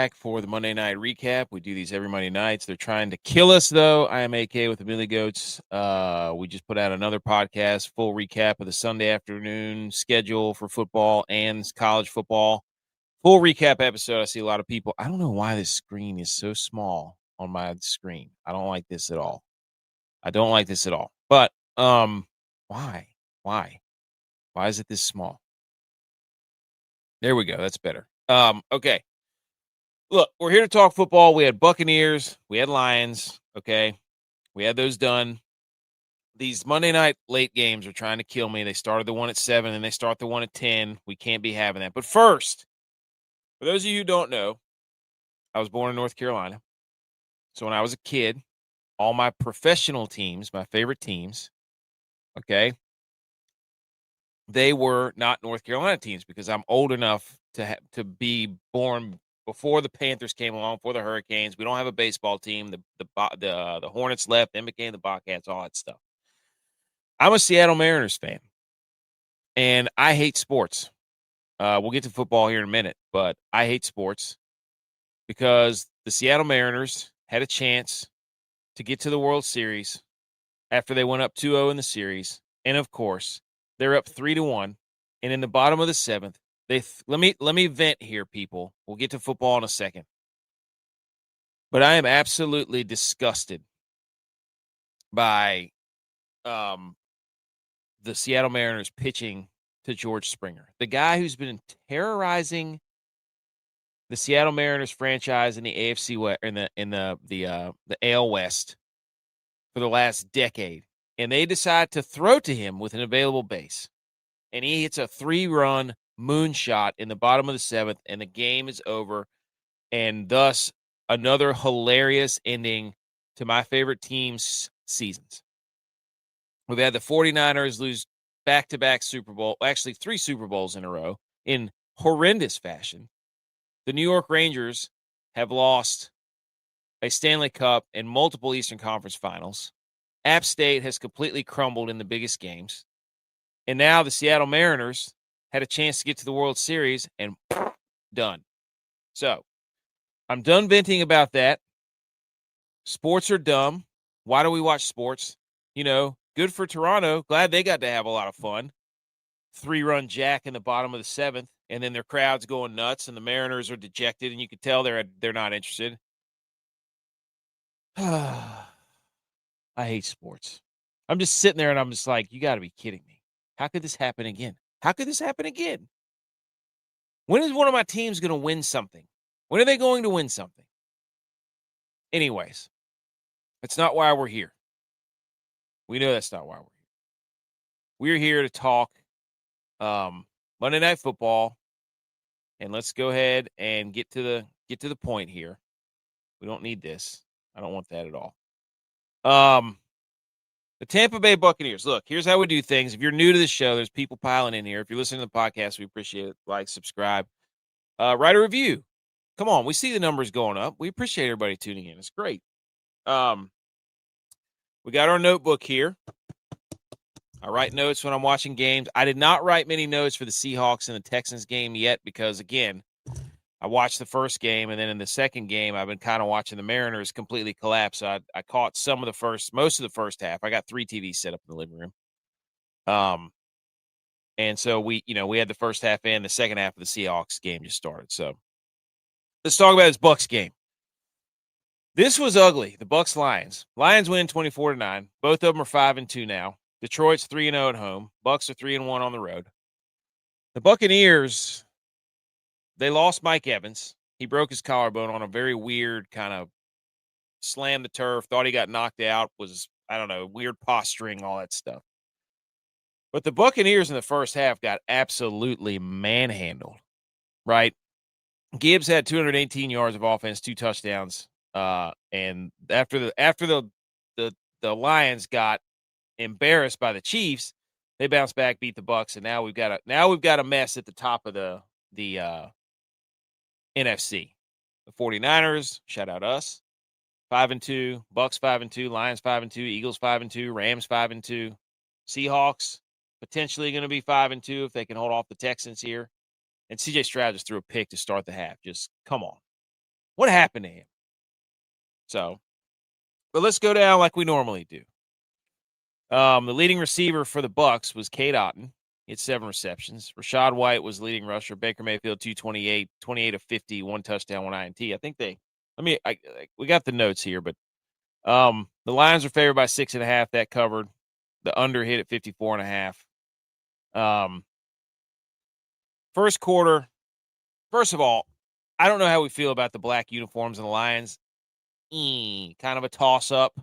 back for the Monday night recap. We do these every Monday nights. They're trying to kill us, though. I am AK with the Millie Goats. We just put out another podcast, full recap of the Sunday afternoon schedule for football and college football. Full recap episode. I see a lot of people. I don't know why this screen is so small on my screen. I don't like this at all. But why? Why is it this small? There we go. That's better. Okay. Look, we're here to talk football. We had Buccaneers. We had Lions. Okay. We had those done. These Monday night late games are trying to kill me. They started the one at 7 and they start the one at 10. We can't be having that. But first, for those of you who don't know, I was born in North Carolina. So when I was a kid, all my professional teams, my favorite teams, okay, they were not North Carolina teams because I'm old enough to be born before the Panthers came along, before the Hurricanes. We don't have a baseball team. The Hornets left, then became the Bobcats, all that stuff. I'm a Seattle Mariners fan, and I hate sports. We'll get to football here in a minute, but I hate sports because the Seattle Mariners had a chance to get to the World Series after they went up 2-0 in the series, and of course, they're up 3-1, and in the bottom of the 7th, let me vent here, people. We'll get to football in a second. But I am absolutely disgusted by the Seattle Mariners pitching to George Springer, the guy who's been terrorizing the Seattle Mariners franchise in the AFC West, in the AL West for the last decade. And they decide to throw to him with an available base. And he hits a 3-run moonshot in the bottom of the 7th, and the game is over. And thus, another hilarious ending to my favorite team's seasons. We've had the 49ers lose back-to-back Super Bowl, actually 3 Super Bowls in a row, in horrendous fashion. The New York Rangers have lost a Stanley Cup and multiple Eastern Conference finals. App State has completely crumbled in the biggest games. And now the Seattle Mariners had a chance to get to the World Series and done. So I'm done venting about that. Sports are dumb. Why do we watch sports? Good for Toronto. Glad they got to have a lot of fun. 3-run jack in the bottom of the 7th, and then their crowd's going nuts, and the Mariners are dejected, and you can tell they're not interested. I hate sports. I'm just sitting there, and I'm just like, you got to be kidding me. How could this happen again? When is one of my teams going to win something? When are they going to win something? Anyways, that's not why we're here. We know that's not why we're here. We're here to talk Monday Night Football, and let's go ahead and get to the point here. We don't need this. I don't want that at all. The Tampa Bay Buccaneers. Look, here's how we do things. If you're new to the show, there's people piling in here. If you're listening to the podcast, we appreciate it. Like, subscribe, write a review. Come on, we see the numbers going up. We appreciate everybody tuning in. It's great. We got our notebook here. I write notes when I'm watching games. I did not write many notes for the Seahawks and the Texans game yet because, again, I watched the first game, and then in the second game, I've been kind of watching the Mariners completely collapse. So I caught most of the first half. I got 3 TVs set up in the living room. And so we had the first half and the second half of the Seahawks game just started. So let's talk about this Bucs game. This was ugly. The Bucs Lions. Lions win 24-9. Both of them are 5-2 now. Detroit's 3-0 at home. Bucs are 3-1 on the road. The Buccaneers, they lost Mike Evans. He broke his collarbone on a very weird kind of slammed the turf, thought he got knocked out, was, I don't know, weird posturing, all that stuff. But the Buccaneers in the first half got absolutely manhandled, right? Gibbs had 218 yards of offense, 2 touchdowns. And after the Lions got embarrassed by the Chiefs, they bounced back, beat the Bucs, and now we've got a mess at the top of the NFC. The 49ers, shout out us, 5-2, Bucs 5-2, Lions 5-2, Eagles 5-2, Rams 5-2, Seahawks potentially going to be 5-2 if they can hold off the Texans here. And CJ Stroud just threw a pick to start the half. Just come on. What happened to him? So, but let's go down like we normally do. The leading receiver for the Bucs was Cade Otton. He had 7 receptions. Rashad White was leading rusher. Baker Mayfield, 228, 28 of 50, 1 touchdown, 1 INT. I think we got the notes here, but the Lions were favored by 6.5. That covered. The under hit at 54.5. First quarter, first of all, I don't know how we feel about the black uniforms and the Lions. Kind of a toss-up.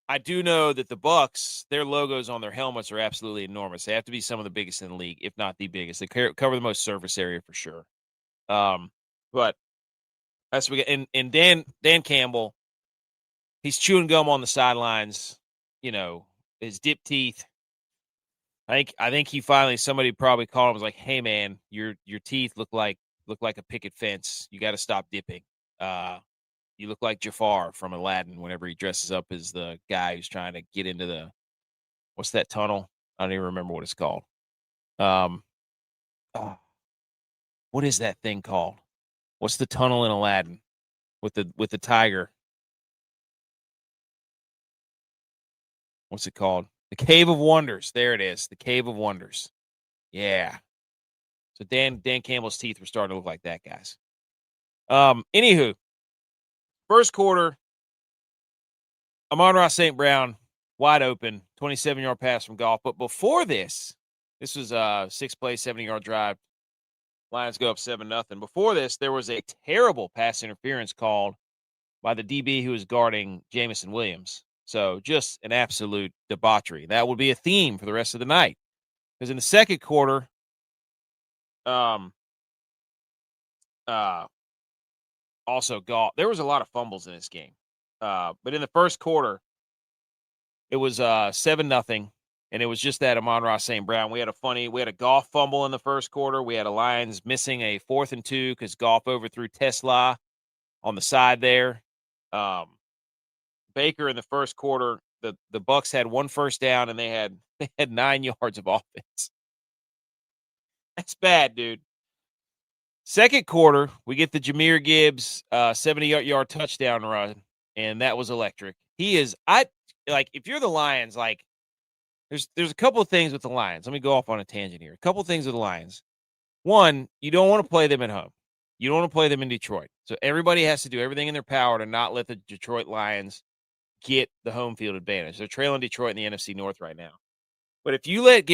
I do know that the Bucs, their logos on their helmets are absolutely enormous. They have to be some of the biggest in the league, if not the biggest. They cover the most surface area for sure. But that's what we get. And Dan Campbell, he's chewing gum on the sidelines. His dip teeth. I think he finally, somebody probably called him, was like, "Hey man, your teeth look like a picket fence. You got to stop dipping. You look like Jafar from Aladdin whenever he dresses up as the guy who's trying to get into what's that tunnel? I don't even remember what it's called. Oh, what is that thing called? What's the tunnel in Aladdin with the tiger? What's it called? The Cave of Wonders. There it is. The Cave of Wonders. Yeah. So Dan Campbell's teeth were starting to look like that, guys. Anywho, first quarter, Amon-Ra St. Brown, wide open, 27-yard pass from Goff. But before this was a 6-play, 70-yard drive. Lions go up 7-0. Before this, there was a terrible pass interference called by the DB who was guarding Jamison Williams. So just an absolute debauchery. That would be a theme for the rest of the night. Because in the second quarter, also Goff, there was a lot of fumbles in this game. But in the first quarter, it was 7-0, and it was just that Amon-Ra St. Brown. We had a Goff fumble in the first quarter. We had a Lions missing a 4th and 2 because Goff overthrew Tesla on the side there. Baker in the first quarter, the Bucs had 1 first down and they had 9 yards of offense. That's bad, dude. Second quarter, we get the Jahmyr Gibbs 70-yard touchdown run, and that was electric. If you're the Lions, like there's a couple of things with the Lions. Let me go off on a tangent here. A couple of things with the Lions. One, you don't want to play them at home. You don't want to play them in Detroit. So everybody has to do everything in their power to not let the Detroit Lions get the home field advantage. They're trailing Detroit in the NFC North right now. But if you let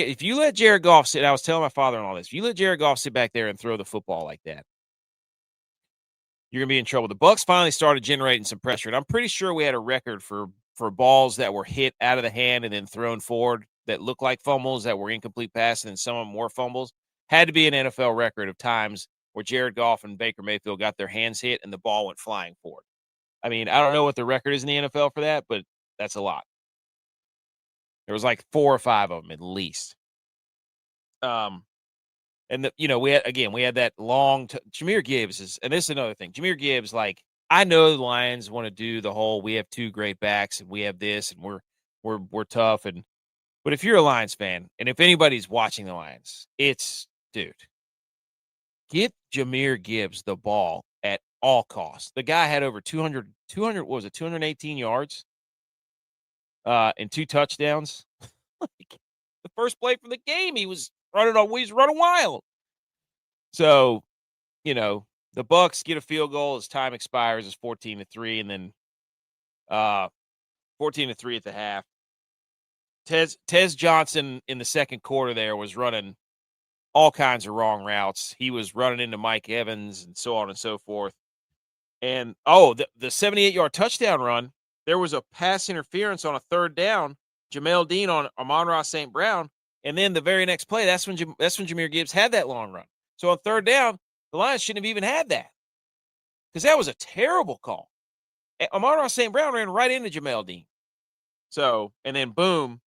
Jared Goff sit, I was telling my father-in-law this, if you let Jared Goff sit back there and throw the football like that, you're going to be in trouble. The Bucs finally started generating some pressure, and I'm pretty sure we had a record for balls that were hit out of the hand and then thrown forward that looked like fumbles, that were incomplete passes, and some of them were fumbles. Had to be an NFL record of times where Jared Goff and Baker Mayfield got their hands hit and the ball went flying forward. I mean, I don't know what the record is in the NFL for that, but that's a lot. There was like 4 or 5 of them at least. And we had that long Jahmyr Gibbs and this is another thing. Jahmyr Gibbs, like, I know the Lions want to do the whole we have 2 great backs and we have this and we're tough, but if you're a Lions fan and if anybody's watching the Lions, it's, dude, get Jahmyr Gibbs the ball at all costs. The guy had over 218 yards and 2 touchdowns. The first play from the game, he's running wild. So, the Bucs get a field goal as time expires. It's 14-3, and then 14-3 at the half. Tez Johnson in the second quarter there was running all kinds of wrong routes. He was running into Mike Evans and so on and so forth. And, the 78-yard touchdown run, there was a pass interference on a 3rd down, Jamel Dean on Amon-Ra St. Brown, and then the very next play, that's when Jahmyr Gibbs had that long run. So on 3rd down, the Lions shouldn't have even had that because that was a terrible call. Amon-Ra St. Brown ran right into Jamel Dean. So, and then boom,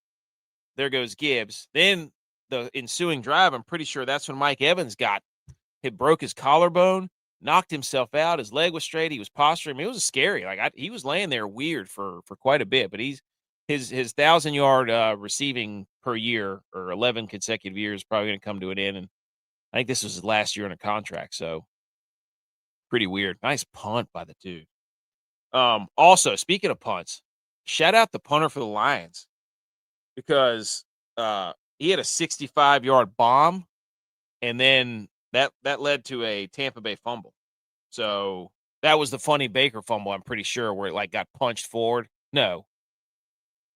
there goes Gibbs. Then the ensuing drive, I'm pretty sure that's when Mike Evans broke his collarbone, knocked himself out. His leg was straight. He was posturing. I mean, it was scary. He was laying there weird for quite a bit, but his 1,000-yard receiving per year or 11 consecutive years is probably going to come to an end. And I think this was his last year in a contract. So Pretty weird. Nice punt by the dude. Also, speaking of punts, shout out the punter for the Lions because he had a 65-yard bomb, and then that led to a Tampa Bay fumble. So that was the funny Baker fumble, I'm pretty sure, where it like got punched forward. No,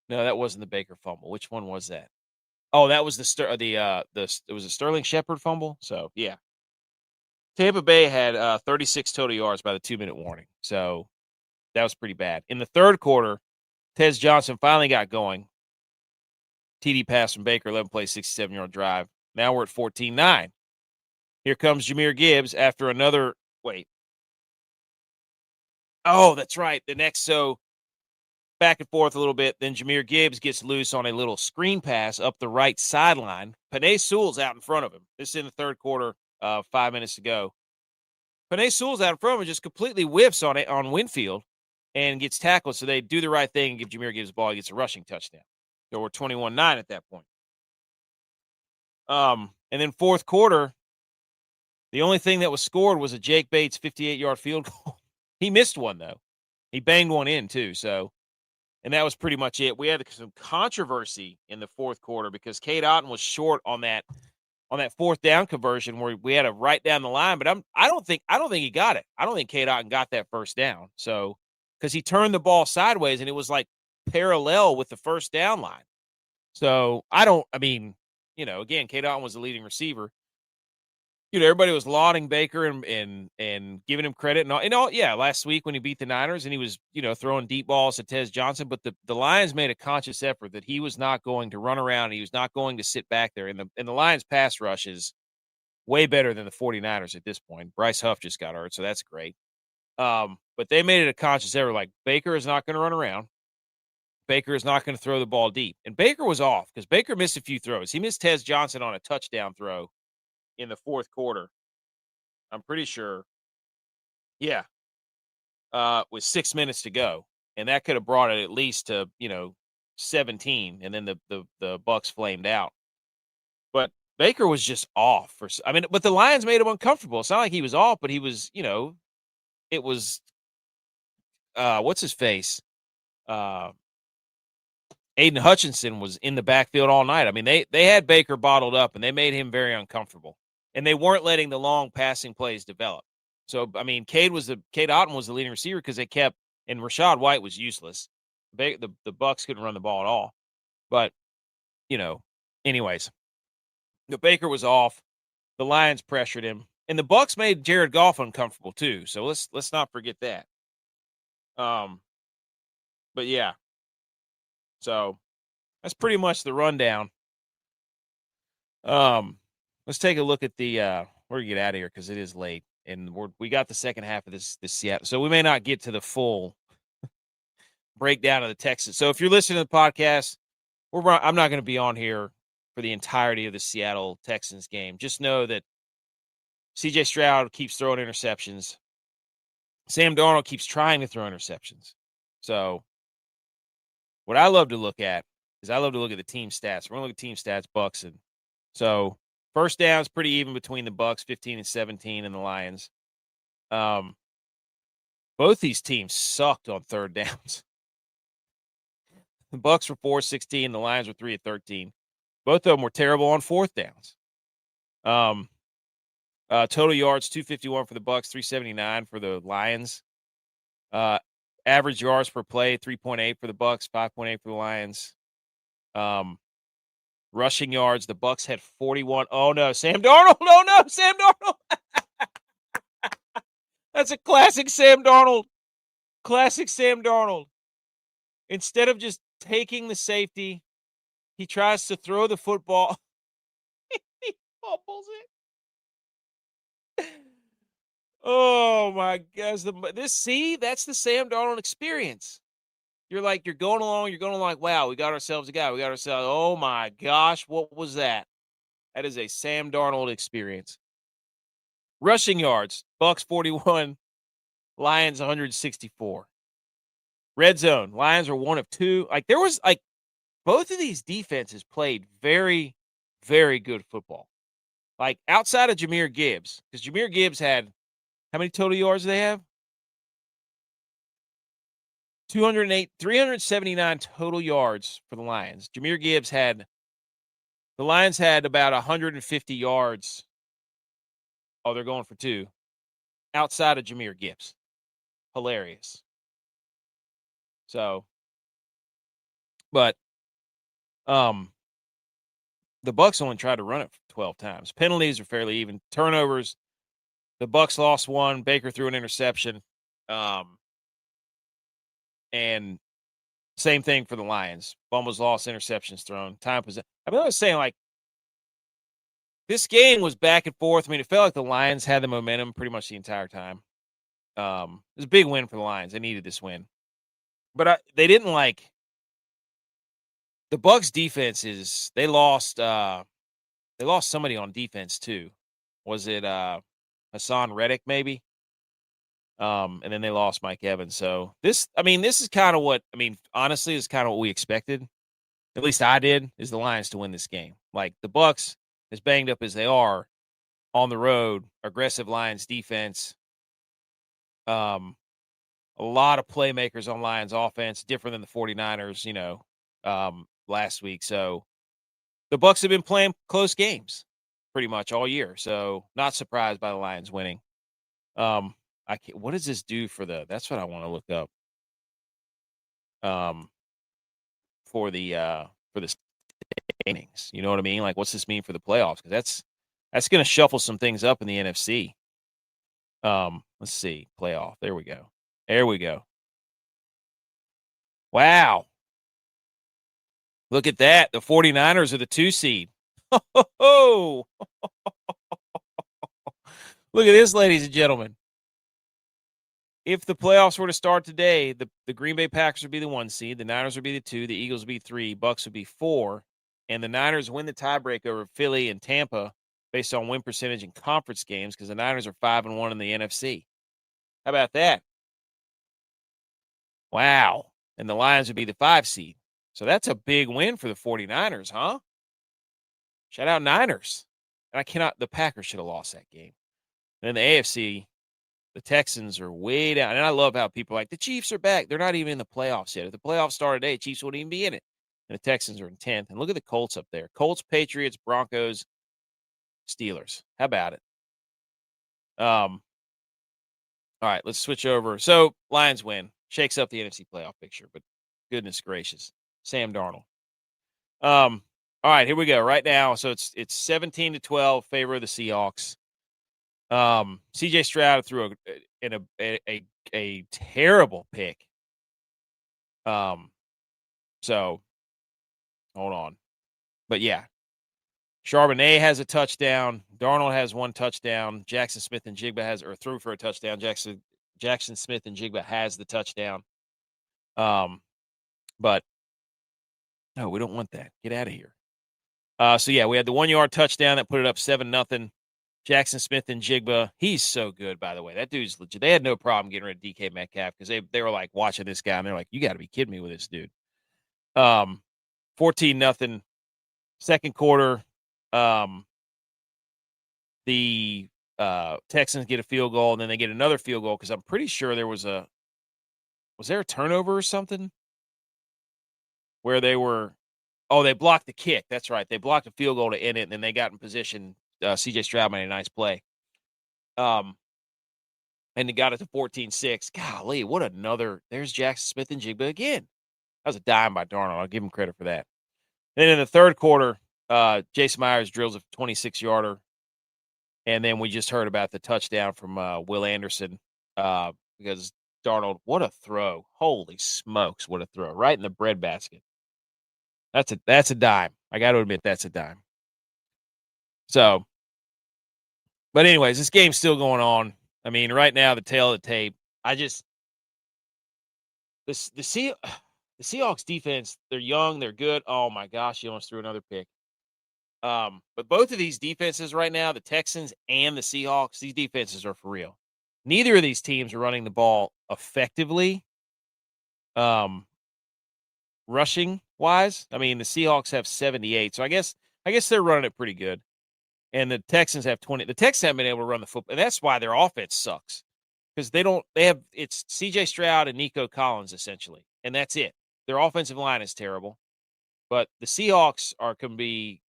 that wasn't the Baker fumble. Which one was that? Oh, that was it was a Sterling Shepard fumble. So yeah, Tampa Bay had 36 total yards by the 2-minute warning. So that was pretty bad. In the third quarter, Tez Johnson finally got going. TD pass from Baker, 11-play, 67-yard drive. Now we're at 14-9. Here comes Jahmyr Gibbs after another – wait. Oh, that's right. The next – so back and forth a little bit. Then Jahmyr Gibbs gets loose on a little screen pass up the right sideline. Penei Sewell's out in front of him. This is in the third quarter, 5 minutes to go. Penei Sewell's out in front of him, just completely whiffs on Winfield and gets tackled. So they do the right thing and give Jahmyr Gibbs the ball. He gets a rushing touchdown. So we're 21-9 at that point. And then fourth quarter, the only thing that was scored was a Jake Bates 58-yard field goal. He missed one, though. He banged one in, too. So, and that was pretty much it. We had some controversy in the fourth quarter because Cade Otton was short on that fourth down conversion where we had to right down the line. But I don't think he got it. I don't think Cade Otton got that first down. So, because he turned the ball sideways and it was like parallel with the first down line. So again, Cade Otton was the leading receiver. Everybody was lauding Baker and giving him credit and all. Yeah, last week when he beat the Niners and he was, throwing deep balls to Tez Johnson, but the Lions made a conscious effort that he was not going to run around. And he was not going to sit back there. And the Lions pass rush is way better than the 49ers at this point. Bryce Huff just got hurt, so that's great. But they made it a conscious effort. Like, Baker is not going to run around. Baker is not going to throw the ball deep. And Baker was off because Baker missed a few throws. He missed Tez Johnson on a touchdown throw in the fourth quarter. I'm pretty sure. Yeah. With 6 minutes to go. And that could have brought it at least to, 17. And then the Bucs flamed out. But Baker was just off. But the Lions made him uncomfortable. It's not like he was off, but he was, it was, what's his face? Aiden Hutchinson was in the backfield all night. They had Baker bottled up, and they made him very uncomfortable. And they weren't letting the long passing plays develop. So, Cade Otton was the leading receiver because they kept – and Rachaad White was useless. The Bucs couldn't run the ball at all. But, anyways, the Baker was off. The Lions pressured him. And the Bucs made Jared Goff uncomfortable too. So let's not forget that. But yeah. So that's pretty much the rundown. Let's take a look at the we're gonna get out of here because it is late, and we got the second half of this Seattle, so we may not get to the full breakdown of the Texans. So if you're listening to the podcast, I'm not going to be on here for the entirety of the Seattle Texans game. Just know that C.J. Stroud keeps throwing interceptions. Sam Darnold keeps trying to throw interceptions. So what I love to look at is the team stats. We're going to look at team stats, Bucs. And so first down is pretty even between the Bucs, 15 and 17, and the Lions. Both these teams sucked on third downs. The Bucs were 4-16. The Lions were 3-13. Both of them were terrible on fourth downs. Total yards, 251 for the Bucs, 379 for the Lions. Average yards per play, 3.8 for the Bucs, 5.8 for the Lions. Rushing yards, the Bucs had 41. Oh no, Sam Darnold! Oh no, Sam Darnold! That's a classic Sam Darnold. Classic Sam Darnold. Instead of just taking the safety, he tries to throw the football. He fumbles it. Oh my gosh. That's the Sam Darnold experience. You're going along, like, wow, we got ourselves a guy. Oh my gosh, what was that? That is a Sam Darnold experience. Rushing yards, Bucs 41, Lions 164. Red zone, Lions are 1 of 2. Both of these defenses played very, very good football. Outside of Jahmyr Gibbs, because Jahmyr Gibbs had How many total yards do they have? 208, 379 total yards for the Lions. Jahmyr Gibbs the Lions had about 150 yards. Oh, they're going for 2 outside of Jahmyr Gibbs. Hilarious. So, but the Bucs only tried to run it 12 times. Penalties are fairly even. Turnovers, the Bucs lost 1. Baker threw an interception. And same thing for the Lions. Fumbles lost, interceptions thrown. Time possession. I was saying, like, this game was back and forth. I mean, it felt like the Lions had the momentum pretty much the entire time. It was a big win for the Lions. They needed this win. But they didn't like the Bucs defense they lost somebody on defense too. Was it Hassan Reddick maybe? And then they lost Mike Evans. So this is kind of what honestly is kind of what we expected. At least I did, is the Lions to win this game. Like the Bucs, as banged up as they are on the road, aggressive Lions defense. A lot of playmakers on Lions offense, different than the 49ers, last week. So the Bucs have been playing close games pretty much all year. So not surprised by the Lions winning. What does this do that's what I want to look up. For the standings. You know what I mean? Like, what's this mean for the playoffs? Because that's going to shuffle some things up in the NFC. Let's see. Playoff. There we go. There we go. Wow. Look at that. The 49ers are the 2 seed. Oh, look at this, ladies and gentlemen. If the playoffs were to start today, the Green Bay Packers would be the 1 seed, the Niners would be the 2, the Eagles would be 3, Bucs would be 4, and the Niners win the tiebreak over Philly and Tampa based on win percentage in conference games because the Niners are 5-1 in the NFC. How about that? Wow. And the Lions would be the 5 seed. So that's a big win for the 49ers, huh? Shout out Niners. And the Packers should have lost that game. And in the AFC, the Texans are way down. And I love how people are like, the Chiefs are back. They're not even in the playoffs yet. If the playoffs started today, Chiefs wouldn't even be in it. And the Texans are in 10th. And look at the Colts up there. Colts, Patriots, Broncos, Steelers. How about it? All right, let's switch over. So Lions win. Shakes up the NFC playoff picture, but goodness gracious. Sam Darnold. All right, here we go. Right now, so it's 17-12 favor of the Seahawks. CJ Stroud threw a terrible pick. So hold on. But yeah. Charbonnet has a touchdown. Darnold has 1 touchdown. Jackson Smith and Jigba threw for a touchdown. Jackson Smith and Jigba has the touchdown. But no, we don't want that. Get out of here. So yeah, we had the 1-yard touchdown that put it up 7-0. Jackson Smith and Jigba, he's so good, by the way. That dude's legit. They had no problem getting rid of DK Metcalf because they were like watching this guy and they're like, you got to be kidding me with this dude. 14-0. Second quarter, the Texans get a field goal and then they get another field goal because I'm pretty sure was there a turnover or something where they blocked the kick. That's right. They blocked a field goal to end it and then they got in position. CJ Stroud made a nice play. And they got it to 14-6. Golly, there's Jackson Smith and Jigba again. That was a dime by Darnold. I'll give him credit for that. Then in the third quarter, Jason Myers drills a 26-yarder. And then we just heard about the touchdown from Will Anderson because Darnold, what a throw. Holy smokes, what a throw. Right in the breadbasket. That's a dime. I got to admit, that's a dime. So, but anyways, this game's still going on. I mean, right now, the tail of the tape. The Seahawks defense, they're young, they're good. Oh my gosh, he almost threw another pick. But both of these defenses right now, the Texans and the Seahawks, these defenses are for real. Neither of these teams are running the ball effectively. Rushing wise, I mean, the Seahawks have 78, so I guess they're running it pretty good. And the Texans have 20. The Texans haven't been able to run the football. And that's why their offense sucks. Because it's C.J. Stroud and Nico Collins, essentially. And that's it. Their offensive line is terrible. But the Seahawks can be,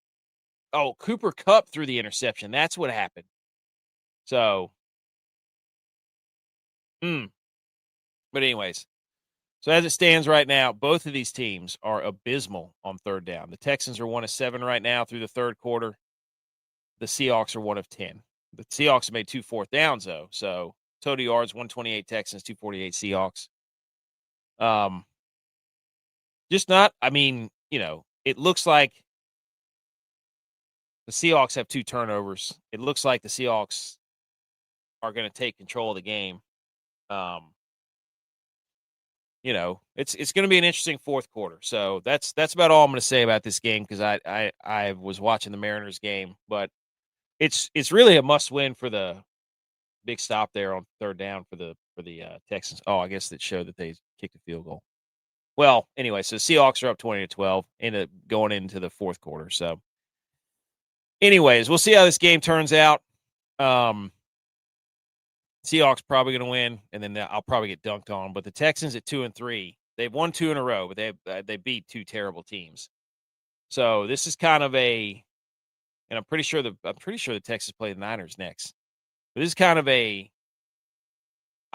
Cooper Kupp threw the interception. That's what happened. So, but anyways. So as it stands right now, both of these teams are abysmal on third down. The Texans are 1 of 7 right now through the third quarter. The Seahawks are 1 of 10. The Seahawks made 2 fourth downs, though. So total yards, 128 Texans, 248 Seahawks. Just not, it looks like the Seahawks have 2 turnovers. It looks like the Seahawks are going to take control of the game. It's going to be an interesting fourth quarter. So that's about all I'm going to say about this game because I was watching the Mariners game, but it's really a must win for the big stop there on third down for the Texans. Oh, I guess that showed that they kicked a field goal. Well, anyway, so Seahawks are up 20-12 going into the fourth quarter. So, anyways, we'll see how this game turns out. Seahawks probably going to win, and then I'll probably get dunked on. But the Texans at 2-3, they've won 2 in a row, but they beat 2 terrible teams. So this is kind of and I'm pretty sure the Texans play the Niners next. But this is kind of I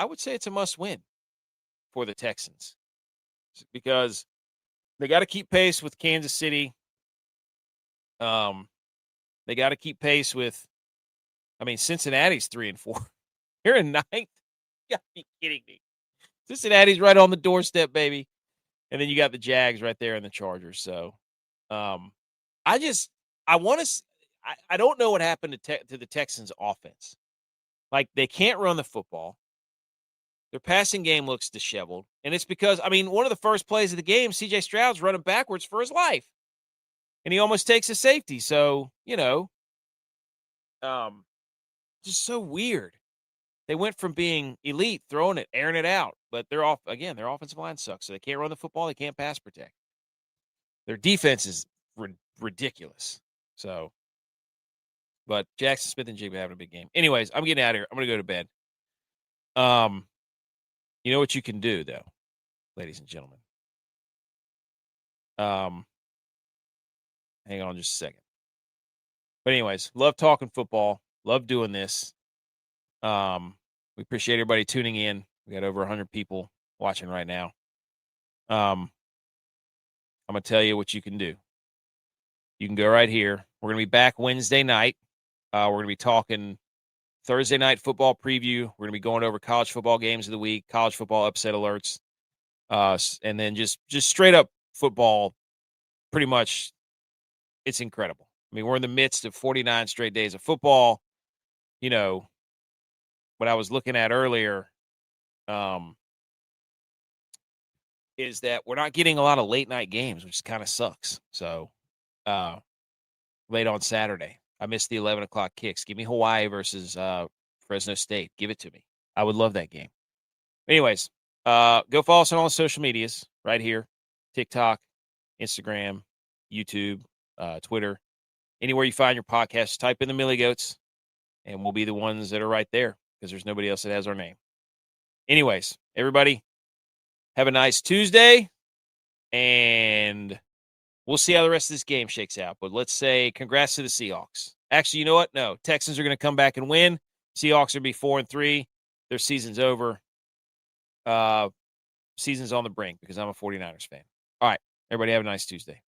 would say it's a must win for the Texans because they got to keep pace with Kansas City. They got to keep pace with. Cincinnati's 3-4. You're in 9th? You gotta be kidding me. Cincinnati's right on the doorstep, baby. And then you got the Jags right there and the Chargers. So I don't know what happened to the Texans offense. Like, they can't run the football. Their passing game looks disheveled. And it's because, one of the first plays of the game, C.J. Stroud's running backwards for his life. And he almost takes a safety. So, just so weird. They went from being elite, throwing it, airing it out, but their offensive line sucks. So they can't run the football. They can't pass protect. Their defense is ridiculous. So, but Jackson Smith and Jigba having a big game. Anyways, I'm getting out of here. I'm going to go to bed. You know what you can do, though, ladies and gentlemen? Hang on just a second. But anyways, love talking football. Love doing this. We appreciate everybody tuning in. We got over 100 people watching right now. I'm going to tell you what you can do. You can go right here. We're going to be back Wednesday night. We're going to be talking Thursday night football preview. We're going to be going over college football games of the week, college football upset alerts, and then just straight up football. Pretty much, it's incredible. We're in the midst of 49 straight days of football. What I was looking at earlier is that we're not getting a lot of late night games, which kind of sucks. So late on Saturday, I missed the 11 o'clock kicks. Give me Hawaii versus Fresno State. Give it to me. I would love that game. Anyways, go follow us on all the social medias right here. TikTok, Instagram, YouTube, Twitter. Anywhere you find your podcast, type in the Millie Goats, and we'll be the ones that are right there because there's nobody else that has our name. Anyways, everybody, have a nice Tuesday, and we'll see how the rest of this game shakes out. But let's say congrats to the Seahawks. Actually, you know what? No, Texans are going to come back and win. Seahawks are going to be 4-3. Their season's over. Season's on the brink because I'm a 49ers fan. All right, everybody have a nice Tuesday.